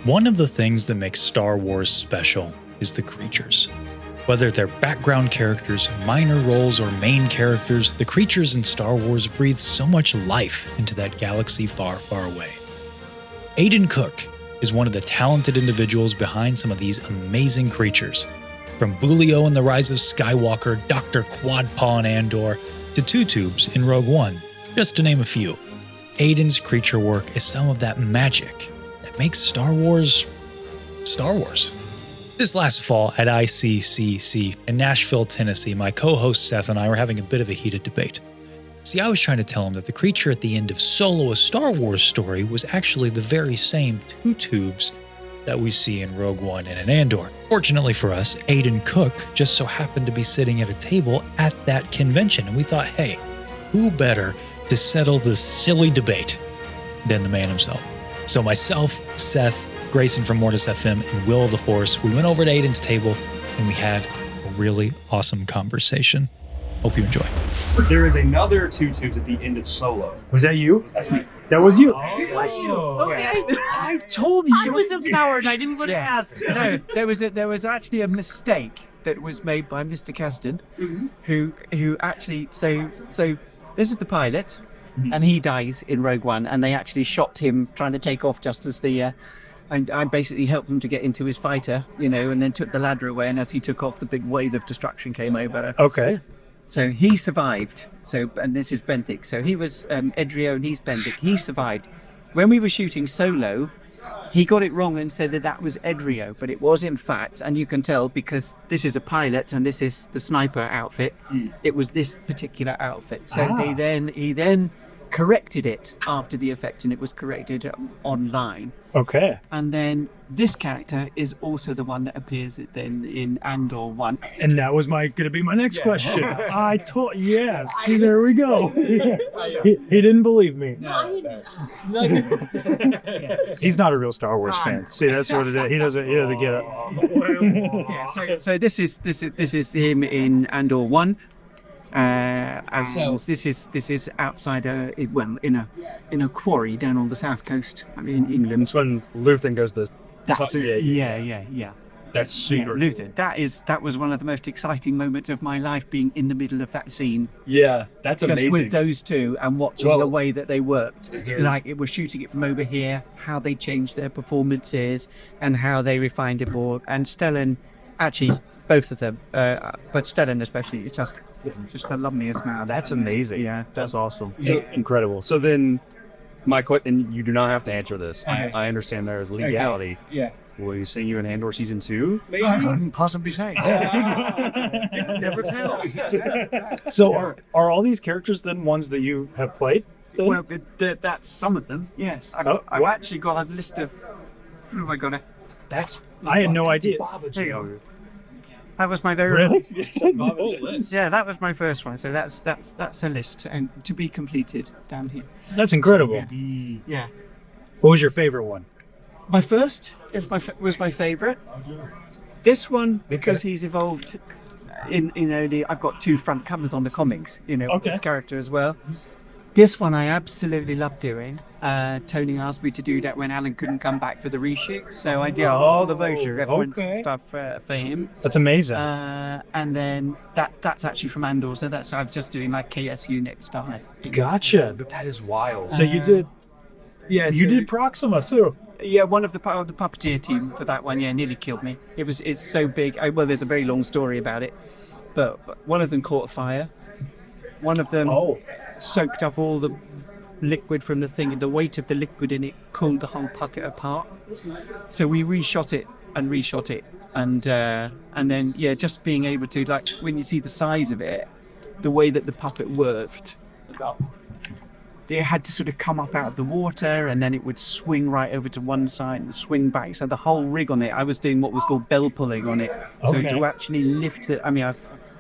One of the things that makes Star Wars special is the creatures. Whether they're background characters, minor roles, or main characters, the creatures in Star Wars breathe so much life into that galaxy far, far away. Aidan Cook is one of the talented individuals behind some of these amazing creatures. From Boolio in The Rise of Skywalker, Dr. Quadpaw in ANDOR, to Two Tubes in Rogue One, just to name a few. Aidan's creature work is some of that magic that makes Star Wars, Star Wars. This last fall at ICCC in Nashville, Tennessee, my co-host Seth and I were having a bit of a heated debate. See, I was trying to tell him that the creature at the end of Solo, a Star Wars story, was actually the very same Two Tubes that we see in Rogue One and in ANDOR. Fortunately for us, Aidan Cook just so happened to be sitting at a table at that convention, and we thought, hey, who better to settle this silly debate than the man himself? So myself, Seth, Grayson from Mortis FM, and Will of the Force, we went over to Aidan's table and we had a really awesome conversation. Hope you enjoy. There is another Two Tubes at the end of Solo. Was that you? That's me. That was you. Was you? Okay. I told you. I was a coward. I didn't want to ask. No, there was actually a mistake that was made by Mr. Kasdan, who actually so this is the pilot, and he dies in Rogue One, and they actually shot him trying to take off just as the. And I basically helped him to get into his fighter, and then took the ladder away. And as he took off, the big wave of destruction came over. Okay. So he survived. And this is Benthic. So he was Edrio and he's Benthic. He survived. When we were shooting Solo, he got it wrong and said that was Edrio, but it was in fact, and you can tell because this is a pilot and this is the sniper outfit. It was this particular outfit. So he then corrected it after the effect, and it was corrected online. Okay. And then this character is also the one that appears then in ANDOR 1. And that was going to be my next question. I told, see, there we go. He didn't believe me. He's not a real Star Wars fan. See, that's what it is. He doesn't get it. So this is him in ANDOR 1. This is outside in a quarry down on the south coast. In England. It's when Luthen goes to. Yeah. That's super. Luthen. That was one of the most exciting moments of my life, being in the middle of that scene. Yeah, that's just amazing. With those two and watching the way that they worked, like it was shooting it from over here, how they changed their performances and how they refined it more. And Stellan, actually, both of them, but Stellan especially, it's just the loveliest man. That's amazing. Yeah, that's awesome. Incredible. So then, my question, and you do not have to answer this. Okay. I understand there is legality. Okay. Yeah. Will you see you in ANDOR season 2? Maybe. I couldn't possibly say. Never tell. So are all these characters then ones that you have played? Then? Well, that's some of them. Yes. I've actually got a list of. Who have I got? I had no idea. That was my very Really? Yeah, that was my first one. So that's a list and to be completed down here. That's incredible. Yeah. What was your favorite one? My first was my favorite. This one because he's evolved. I've got two front covers on the comics. This character as well. This one I absolutely loved doing. Tony asked me to do that when Alan couldn't come back for the reshoot, so I did all the voice reference and stuff for him. That's amazing. And then that's actually from ANDOR, so I was just doing like KSU next time. Gotcha. That is wild. So you did. Yeah, you did Proxima too. Yeah, one of the Puppeteer team for that one. Yeah, nearly killed me. It's so big. There's a very long story about it, but one of them caught fire. One of them soaked up all the liquid from the thing, and the weight of the liquid in it pulled the whole puppet apart. So we reshot it, and then just being able to, like, when you see the size of it, the way that the puppet worked, they had to sort of come up out of the water, and then it would swing right over to one side and swing back. So the whole rig on it, I was doing what was called bell pulling on it. So to actually lift it,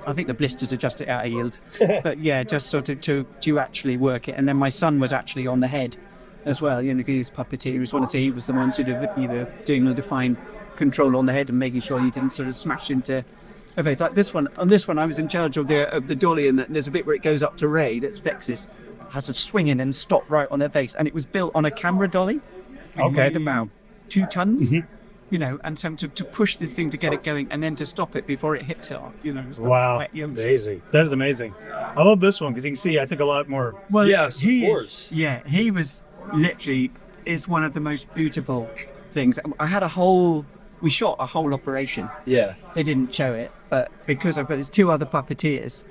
I think the blisters are just out of yield, but yeah, just sort of to actually work it. And then my son was actually on the head as well, because he's Puppeteer. He was he was the one sort of either doing the defined control on the head and making sure he didn't sort of smash into. Okay, like this one. On this one, I was in charge of the dolly, and there's a bit where it goes up to Rey. That's Vexis has a swing in and stop right on their face, and it was built on a camera dolly. Okay, the mouth. 2 tons. You know, and so to push this thing to get it going and then to stop it before it hits it off, you know. It's Wow, quite amazing. That is amazing. I love this one because you can see, I think, a lot more. Well, Yes, of course. he was literally is one of the most beautiful things. We shot a whole operation. Yeah. They didn't show it, but because there's 2 other puppeteers.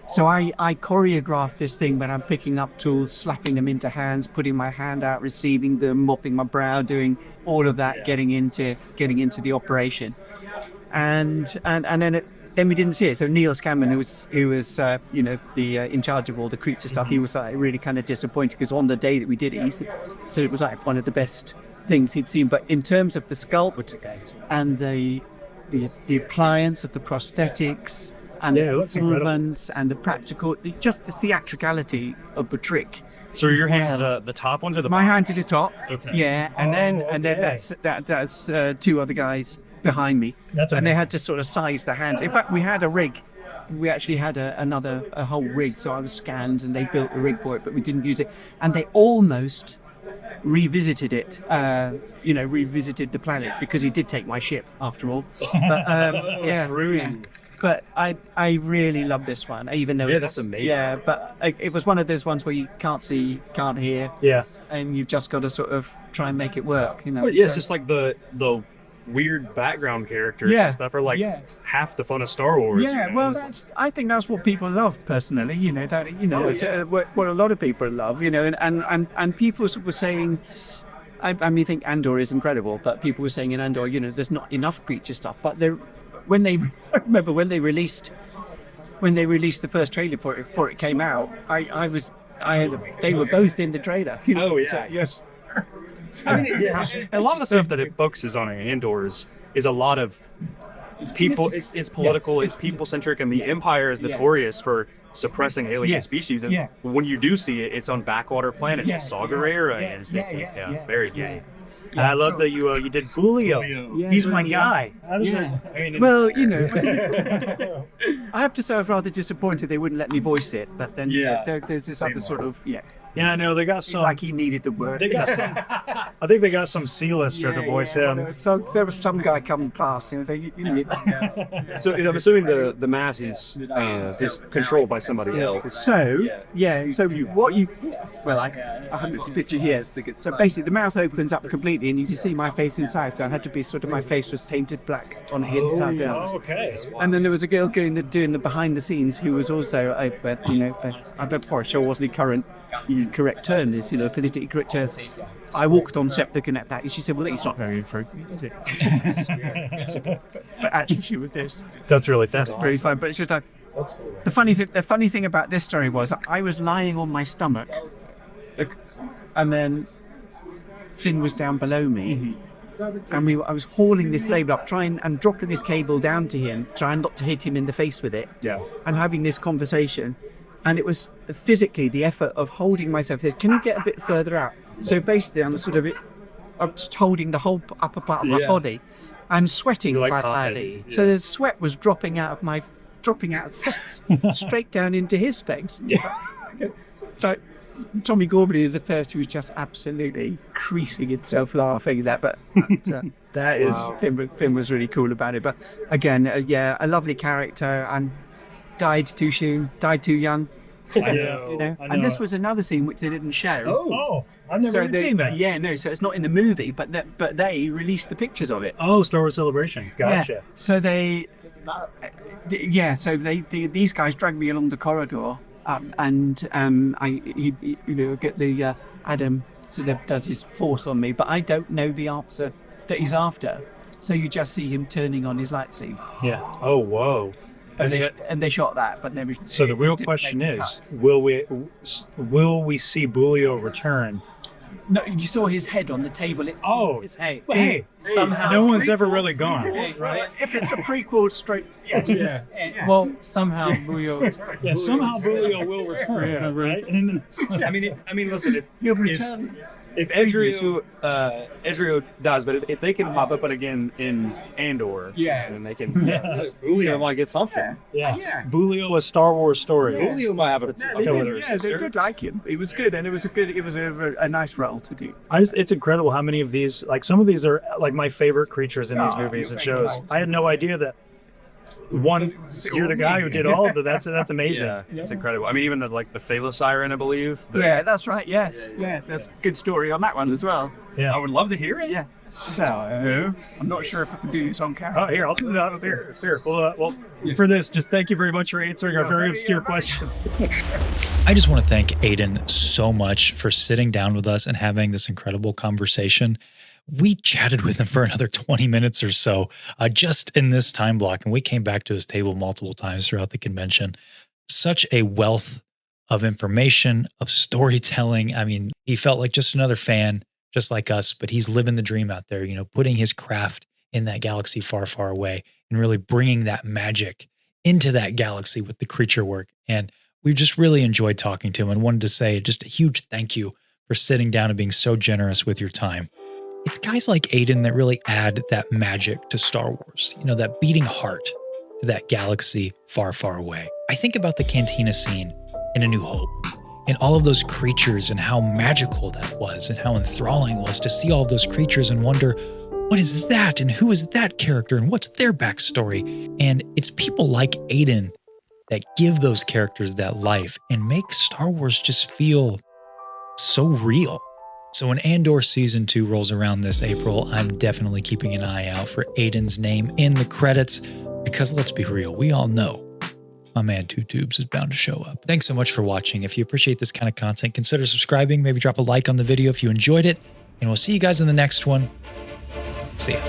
So I choreographed this thing when I'm picking up tools, slapping them into hands, putting my hand out, receiving them, mopping my brow, doing all of that, getting into the operation. And then we didn't see it. So Neil Scanman, who was you know, the in charge of all the creature stuff, he was like really kind of disappointed because on the day that we did it, he said it was like one of the best things he'd seen. But in terms of the sculpt and the appliance of the prosthetics and the movements and the practical, just the theatricality of the trick. So your hands are the top ones or the My hand to the top. Okay. Yeah, and then that's 2 other guys behind me. That's and they amazing. had to sort of size the hands. In fact, we had a rig. We actually had a whole rig, so I was scanned and they built a rig for it, but we didn't use it. And they almost revisited it, you know, revisited the planet because he did take my ship after all. But yeah. But I really love this one, even though that's amazing. Yeah, but it was one of those ones where you can't see, can't hear, Yeah. and you've just got to sort of try and make it work, you know. Well, yeah, it's So- just like the weird background characters Yeah, and stuff are like yeah. half the fun of Star Wars. Yeah, you know? well, I think that's what people love personally. You know, it's what a lot of people love. You know, and people were saying, I mean, I think Andor is incredible, but people were saying in Andor, you know, there's not enough creature stuff. But I remember when they released the first trailer for it came out, they were both in the trailer. You know? Oh, yeah. So, yes. I mean, a lot of the stuff that it focuses on in Andor is a lot of it's political, it's people centric, and the Empire is notorious for suppressing alien species. And when you do see it, it's on backwater planets, Saga Era, and stuff. Very good. And I love that you did Boolio. Yeah, He's my Boolio. guy. How does Yeah. that? I mean, Well, you know, I have to say I was rather disappointed they wouldn't let me voice it, but then there's this other sort of Yeah, I know they got some. like he needed the word. They got some. I think they got some C-lister to voice him. So there was some guy coming past and they, you know. so I'm assuming the mass is controlled by somebody else. So I haven't seen a picture here. So basically, the mouth opens up completely, and you can see my face inside. So I had to be sort of my face was tainted black on the inside down. Okay. And then there was a girl doing the behind the scenes who was also I'm not quite sure wasn't the correct term. This, you know, politically correct term. I walked on set looking at that, and she said, "Well, it's not very appropriate, is it?" But actually, she was this. That's really That's fast. really fun. But it's just like the funny thing about this story was I was lying on my stomach, and then Finn was down below me, and I was hauling this label up, trying and dropping this cable down to him, trying not to hit him in the face with it, and having this conversation. And it was physically the effort of holding myself there. Can you get a bit further out? So basically, I'm just holding the whole upper part of my body. I'm sweating You're like quite hot. badly. So the sweat was dropping out of the face, straight down into his face. So Tommy Gormley is the first who was just absolutely creasing himself laughing at that. But that is Finn was really cool about it. But again, a lovely character, and died too soon, died too young. I know. You know? I know. And this was another scene which they didn't show. Oh, I've never even seen that. Yeah, no, so it's not in the movie, but they released the pictures of it. Oh, Star Wars Celebration. Gotcha. Yeah. So these guys dragged me along the corridor, and I get the Adam sort of does his force on me, but I don't know the answer that he's after. So you just see him turning on his lightsaber. Yeah. Oh, whoa. And they shot that, but never. So the real question is, will we see Boolio return? No, you saw his head on the table. Hey, somehow no one's ever really gone. Right? If it's a prequel, straight. Yeah. Well, somehow Boolio. Yeah, somehow Boolio will return, right? I mean, listen, if He'll return. if Ezreal dies, but if they can pop up again in Andor, then they can. Boolio might get something. Yeah. Boolio, a Star Wars story. Boolio might have a they did like him. It was good, and it was a nice role to do. It's incredible how many of these, like some of these are like my favorite creatures in these movies and shows. I had no idea that you're the guy who did all of them. That's amazing. Yeah, it's incredible. I mean, even the Phala Siren, I believe. Yeah, that's right. Yes, yeah, there's a good story on that one as well. Yeah, I would love to hear it. Yeah. So I'm not sure if I can do this on camera. Oh, here, I'll do that. Here. Well, for this, just thank you very much for answering our very obscure questions. I just want to thank Aidan so much for sitting down with us and having this incredible conversation. We chatted with him for another 20 minutes or so just in this time block, and we came back to his table multiple times throughout the convention. Such a wealth of information, of storytelling. I mean, he felt like just another fan, just like us, but he's living the dream out there, putting his craft in that galaxy far, far away and really bringing that magic into that galaxy with the creature work. And we just really enjoyed talking to him and wanted to say just a huge thank you for sitting down and being so generous with your time. It's guys like Aidan that really add that magic to Star Wars, that beating heart to that galaxy far, far away. I think about the cantina scene in A New Hope and all of those creatures and how magical that was and how enthralling it was to see all of those creatures and wonder, what is that and who is that character and what's their backstory? And it's people like Aidan that give those characters that life and make Star Wars just feel so real. So when Andor Season 2 rolls around this April, I'm definitely keeping an eye out for Aidan's name in the credits because let's be real, we all know my man Two Tubes is bound to show up. Thanks so much for watching. If you appreciate this kind of content, consider subscribing, maybe drop a like on the video if you enjoyed it, and we'll see you guys in the next one. See ya.